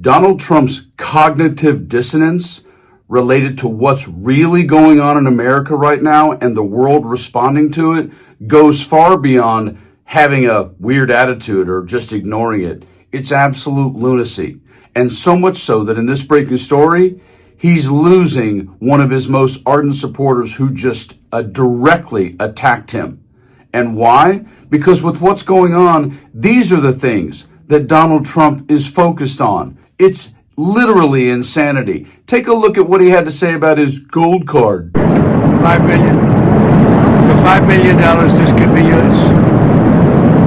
Donald Trump's cognitive dissonance related to what's really going on in America right now and the world responding to it goes far beyond having a weird attitude or just ignoring it. It's absolute lunacy. And so much so that in this breaking story, he's losing one of his most ardent supporters who just directly attacked him. And why? Because with what's going on, these are the things that Donald Trump is focused on. It's literally insanity. Take a look at what he had to say about his gold card. $5 million. For $5 million, this could be yours.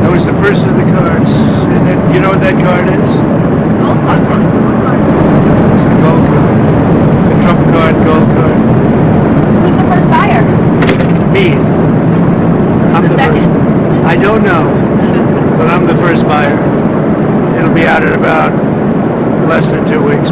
That was the first of the cards. And you know what that card is? Gold card. It's the gold card. The Trump card, gold card. Who's the first buyer? Me. Who's the second? I don't know, but I'm the first buyer. It'll be out in about less than 2 weeks.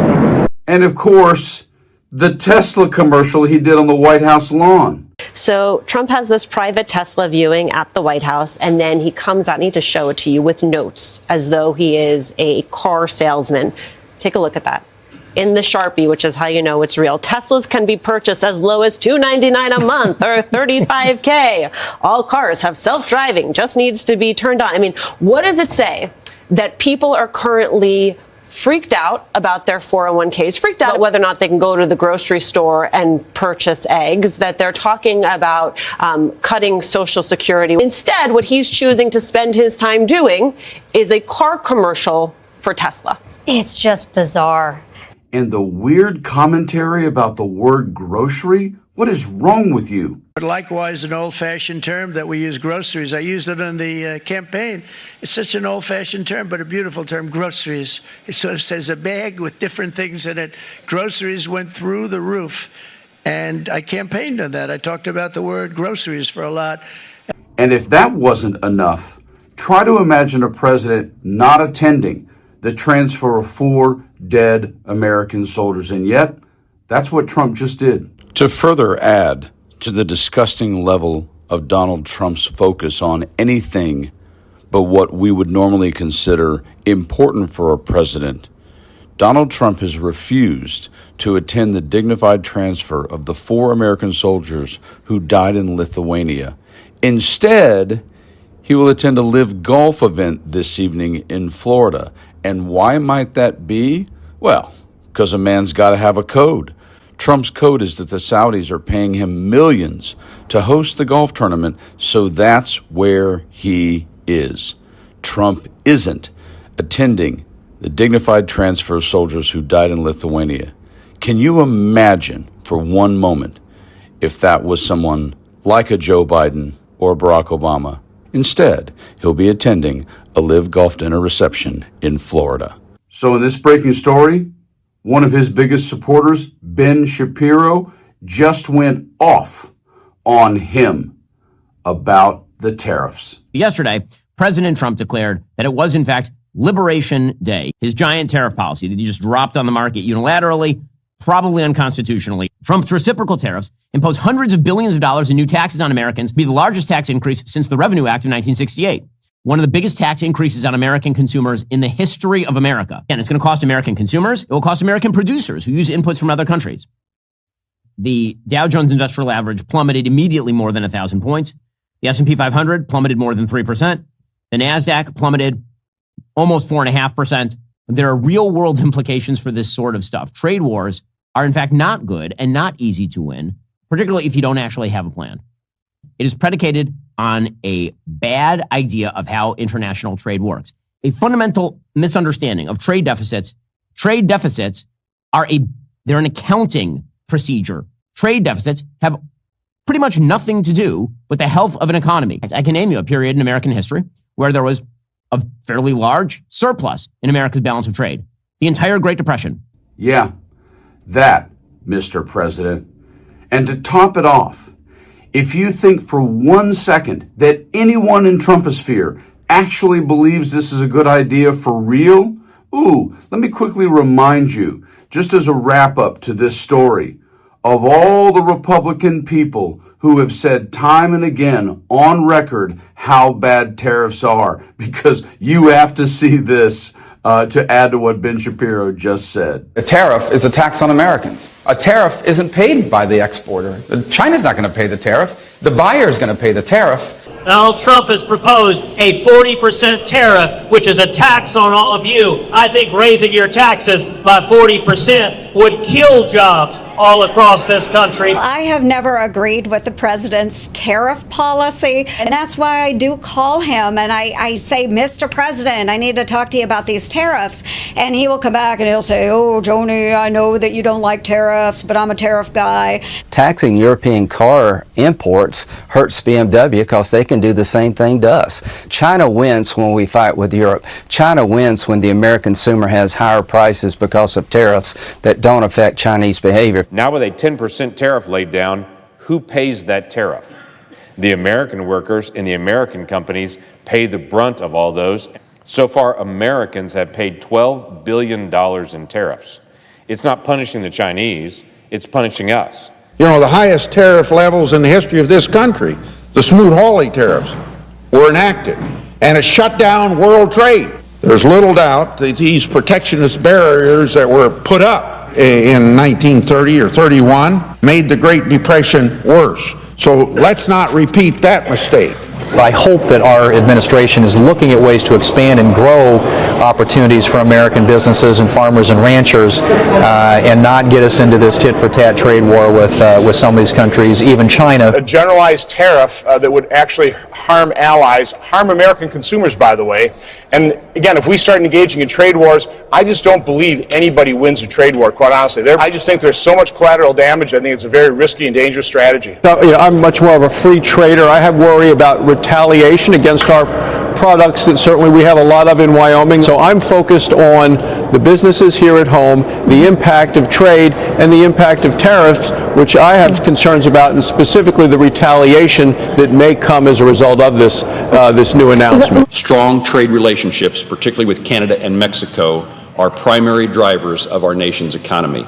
And of course, the Tesla commercial he did on the White House lawn. So Trump has this private Tesla viewing at the White House, and then he comes out, I need to show it to you, with notes, as though he is a car salesman. Take a look at that. In the Sharpie, which is how you know it's real, Teslas can be purchased as low as $299 a month or $35K. All cars have self-driving, just needs to be turned on. I mean, what does it say that people are currently freaked out about their 401ks, freaked out whether or not they can go to the grocery store and purchase eggs, that they're talking about cutting Social Security. Instead, what he's choosing to spend his time doing is a car commercial for Tesla. It's just bizarre. And the weird commentary about the word grocery? What is wrong with you? But likewise, an old-fashioned term that we use, groceries. I used it in the campaign. It's such an old-fashioned term, but a beautiful term, groceries. It sort of says a bag with different things in it. Groceries went through the roof, and I campaigned on that. I talked about the word groceries for a lot. And if that wasn't enough, try to imagine a president not attending the transfer of 4 dead American soldiers. And yet, that's what Trump just did. To further add to the disgusting level of Donald Trump's focus on anything but what we would normally consider important for a president, Donald Trump has refused to attend the dignified transfer of the 4 American soldiers who died in Lithuania. Instead, he will attend a live golf event this evening in Florida. And why might that be? Well, because a man's got to have a code. Trump's code is that the Saudis are paying him millions to host the golf tournament, so that's where he is. Trump isn't attending the dignified transfer of soldiers who died in Lithuania. Can you imagine for one moment if that was someone like a Joe Biden or Barack Obama? Instead, he'll be attending a live golf dinner reception in Florida. So in this breaking story, one of his biggest supporters, Ben Shapiro, just went off on him about the tariffs. Yesterday, President Trump declared that it was, in fact, Liberation Day. His giant tariff policy that he just dropped on the market unilaterally, probably unconstitutionally. Trump's reciprocal tariffs impose hundreds of billions of dollars in new taxes on Americans, be the largest tax increase since the Revenue Act of 1968. One of the biggest tax increases on American consumers in the history of America. And it's going to cost American consumers. It will cost American producers who use inputs from other countries. The Dow Jones Industrial Average plummeted immediately more than 1,000 points. The S&P 500 plummeted more than 3%. The NASDAQ plummeted almost 4.5%. There are real world implications for this sort of stuff. Trade wars are, in fact, not good and not easy to win, particularly if you don't actually have a plan. It is predicated on a bad idea of how international trade works. A fundamental misunderstanding of trade deficits. Trade deficits they're an accounting procedure. Trade deficits have pretty much nothing to do with the health of an economy. I can name you a period in American history where there was a fairly large surplus in America's balance of trade. The entire Great Depression. Yeah, that, Mr. President. And to top it off, if you think for 1 second that anyone in Trumposphere actually believes this is a good idea for real, let me quickly remind you, just as a wrap up to this story, of all the Republican people who have said time and again on record how bad tariffs are, because you have to see this to add to what Ben Shapiro just said. A tariff is a tax on Americans. A tariff isn't paid by the exporter. China's not going to pay the tariff. The buyer is going to pay the tariff. Donald Trump has proposed a 40% tariff, which is a tax on all of you. I think raising your taxes by 40% would kill jobs all across this country. I have never agreed with the president's tariff policy, and that's why I do call him and I say, Mr. President, I need to talk to you about these tariffs. And he will come back and he'll say, oh, Joni, I know that you don't like tariffs, but I'm a tariff guy. Taxing European car imports hurts BMW because they can do the same thing to us. China wins when we fight with Europe. China wins when the American consumer has higher prices because of tariffs that don't affect Chinese behavior. Now with a 10% tariff laid down, who pays that tariff? The American workers and the American companies pay the brunt of all those. So far, Americans have paid $12 billion in tariffs. It's not punishing the Chinese, it's punishing us. You know, the highest tariff levels in the history of this country, the Smoot-Hawley tariffs, were enacted, and it shut down world trade. There's little doubt that these protectionist barriers that were put up in 1930 or 31 made the Great Depression worse. So let's not repeat that mistake. I hope that our administration is looking at ways to expand and grow opportunities for American businesses and farmers and ranchers, and not get us into this tit-for-tat trade war with some of these countries, even China. A generalized tariff that would actually harm allies, harm American consumers, by the way. And again, if we start engaging in trade wars, I just don't believe anybody wins a trade war, quite honestly. I just think there's so much collateral damage. I think it's a very risky and dangerous strategy. I'm much more of a free trader. I have worry about retaliation against our products that certainly we have a lot of in Wyoming. So I'm focused on the businesses here at home, the impact of trade, and the impact of tariffs, which I have concerns about, and specifically the retaliation that may come as a result of this new announcement. Strong trade relationships, particularly with Canada and Mexico, are primary drivers of our nation's economy.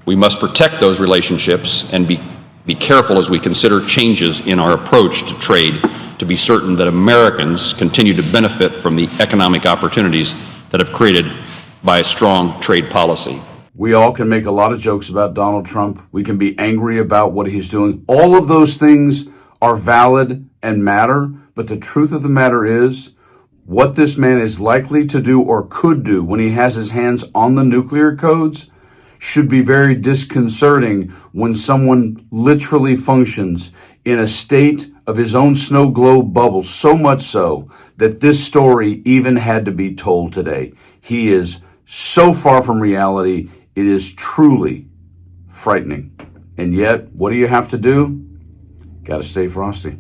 We must protect those relationships and be careful as we consider changes in our approach to trade to be certain that Americans continue to benefit from the economic opportunities that have created by a strong trade policy. We all can make a lot of jokes about Donald Trump. We can be angry about what he's doing. All of those things are valid and matter, but the truth of the matter is what this man is likely to do or could do when he has his hands on the nuclear codes should be very disconcerting when someone literally functions in a state of his own snow globe bubble, so much so that this story even had to be told today. He is so far from reality, it is truly frightening. And yet, what do you have to do? Got to stay frosty.